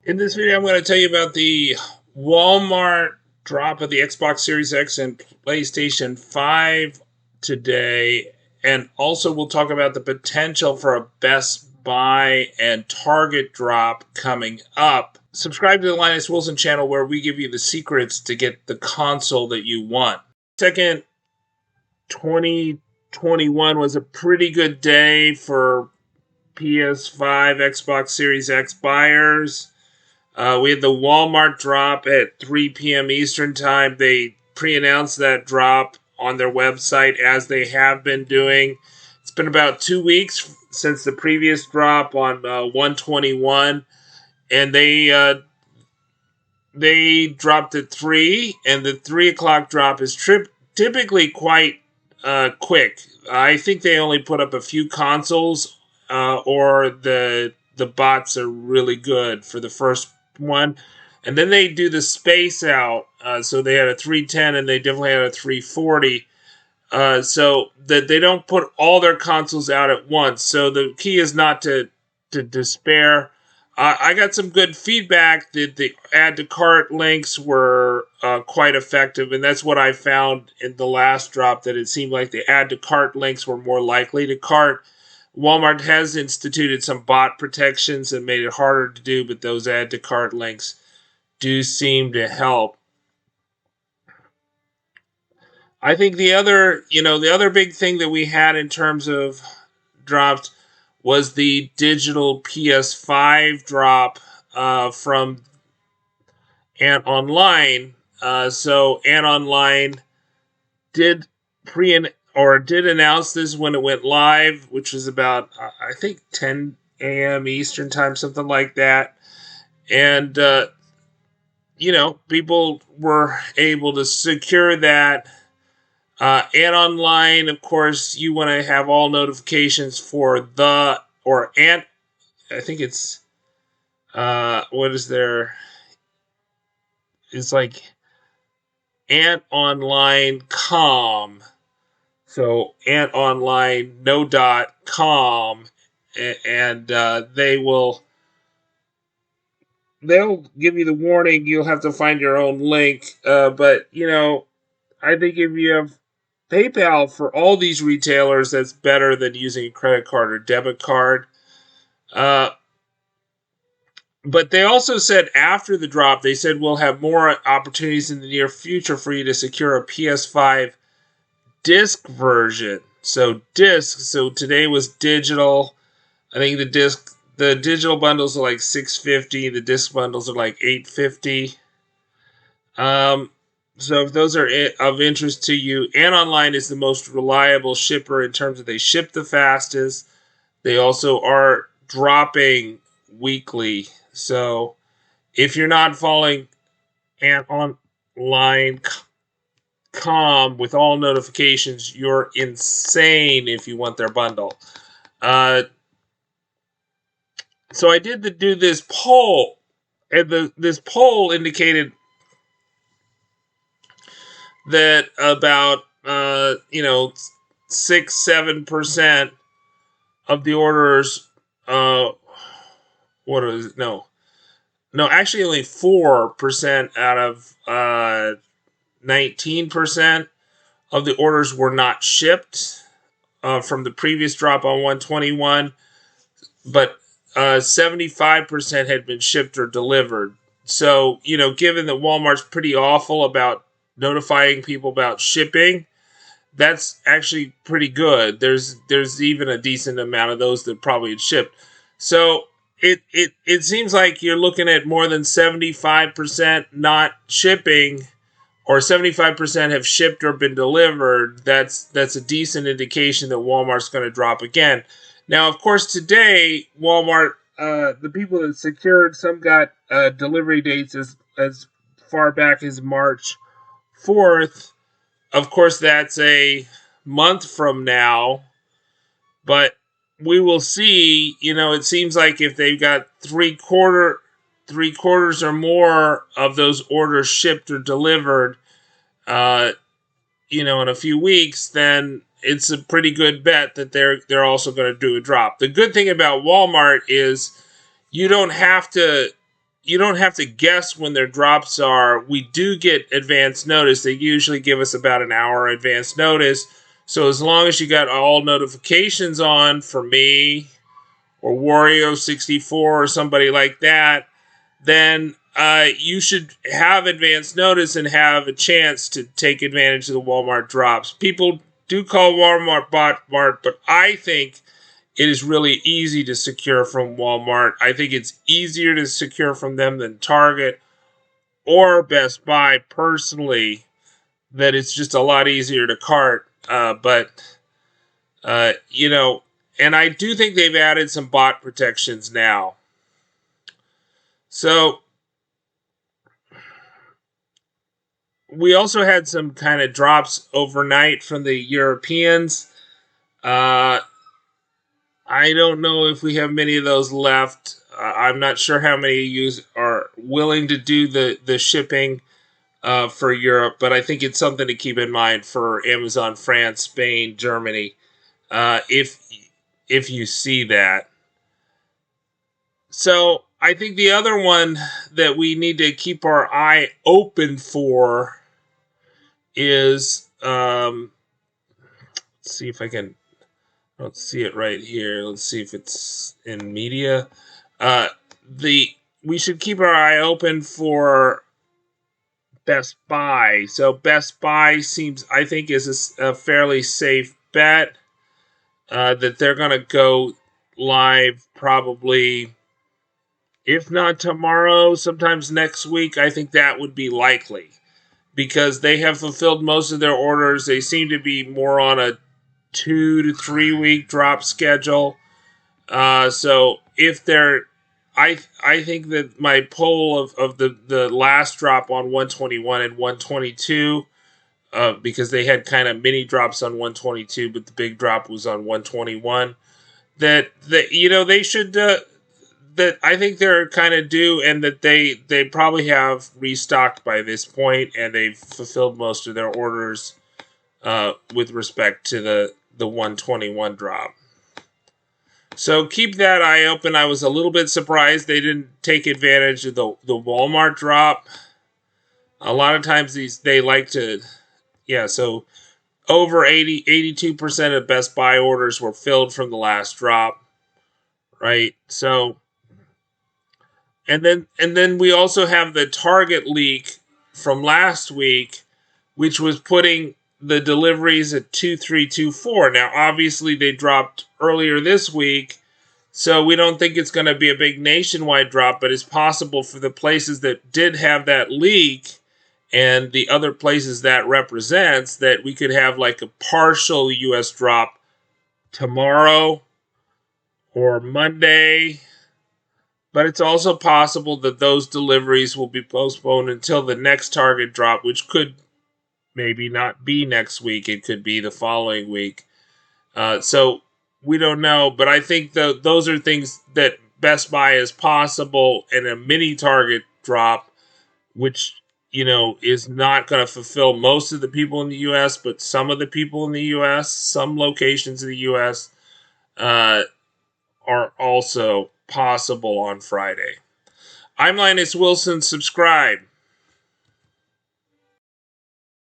In this video, I'm going to tell you about the Walmart drop of the Xbox Series X and PlayStation 5 today. And also, we'll talk about the potential for a Best Buy and Target drop coming up. Subscribe to the Linus Wilson channel where we give you the secrets to get the console that you want. Second, 2021 was a pretty good day for PS5, Xbox Series X buyers. We had the Walmart drop at 3 p.m. Eastern Time. They pre-announced that drop on their website, as they have been doing. It's been about 2 weeks since the previous drop on 121, and they dropped at 3, and the 3 o'clock drop is typically quite quick. I think they only put up a few consoles, or the bots are really good for the first one, and then they do the space out. So they had a 310 and they definitely had a 340. So that they don't put all their consoles out at once. So the key is not to despair. I got some good feedback that the add to cart links were quite effective, and that's what I found in the last drop, that it seemed like the add to cart links were more likely to cart. Walmart has instituted some bot protections that made it harder to do, but those add to cart links do seem to help. I think the other big thing that we had in terms of drops was the digital PS5 drop from Ant Online. So Ant Online did announce this when it went live, which was about, I think, 10 a.m. Eastern Time, something like that. And, people were able to secure that. And online, of course, you want to have all notifications for I think it's, it's like AntOnline.com. So AntOnline.com, and they'll give you the warning. You'll have to find your own link. But I think if you have PayPal for all these retailers, that's better than using a credit card or debit card. But they also said after the drop, they said we'll have more opportunities in the near future for you to secure a PS5 disc version. So today was digital. I think the digital bundles are like $650. The disc bundles are like $850. So if those are of interest to you, Ant Online is the most reliable shipper in terms of they ship the fastest. They also are dropping weekly. So if you're not following AntOnline.com with all notifications, you're insane if you want their bundle. So I did do this poll, and this poll indicated that about 6-7% of the orders, actually only 4% out of 19% of the orders were not shipped from the previous drop on 121, but 75% had been shipped or delivered. So, given that Walmart's pretty awful about notifying people about shipping, that's actually pretty good. There's even a decent amount of those that probably had shipped. So it seems like you're looking at more than 75% not shipping, or 75% have shipped or been delivered. That's a decent indication that Walmart's going to drop again. Now, of course, today Walmart, the people that secured, some got delivery dates as far back as March 4th. Of course, that's a month from now, but we will see. It seems like if they've got three quarters or more of those orders shipped or delivered, in a few weeks, then it's a pretty good bet that they're also going to do a drop. The good thing about Walmart is you don't have to you don't have to guess when their drops are. We do get advance notice. They usually give us about an hour advance notice. So as long as you got all notifications on for me or Wario64 or somebody like that, then you should have advance notice and have a chance to take advantage of the Walmart drops. People do call Walmart bot, but I think it is really easy to secure from Walmart. I think it's easier to secure from them than Target or Best Buy personally, that it's just a lot easier to cart. You know, and I do think they've added some bot protections now. So we also had some kind of drops overnight from the Europeans. I don't know if we have many of those left. I'm not sure how many of you are willing to do the shipping for Europe, but I think it's something to keep in mind for Amazon France, Spain, Germany, if you see that. So I think the other one that we need to keep our eye open for is, let's see if I can. I don't see it right here. Let's see if it's in media. We should keep our eye open for Best Buy. So Best Buy seems, I think, is a fairly safe bet that they're going to go live probably, if not tomorrow, sometimes next week. I think that would be likely because they have fulfilled most of their orders. They seem to be more on a 2 to 3 week drop schedule. So if they're, I think that my poll of the last drop on 121 and 122, because they had kind of mini drops on 122, but the big drop was on 121. That you know, they should. That I think they're kind of due, and that they probably have restocked by this point, and they've fulfilled most of their orders with respect to the 121 drop. So keep that eye open. I was a little bit surprised they didn't take advantage of the Walmart drop. A lot of times they like to, so over 82% of Best Buy orders were filled from the last drop, right? So, and then we also have the Target leak from last week, which was putting the deliveries at 2324. Now, obviously, they dropped earlier this week, so we don't think it's going to be a big nationwide drop, but it's possible for the places that did have that leak and the other places that represents, that we could have like a partial U.S. drop tomorrow or Monday. But it's also possible that those deliveries will be postponed until the next Target drop, which could maybe not be next week. It could be the following week. So we don't know. But I think those are things that Best Buy is possible, and a mini Target drop, which, you know, is not going to fulfill most of the people in the U.S., but some of the people in the U.S., some locations in the U.S. Are also possible on Friday. I'm Linus Wilson. Subscribe.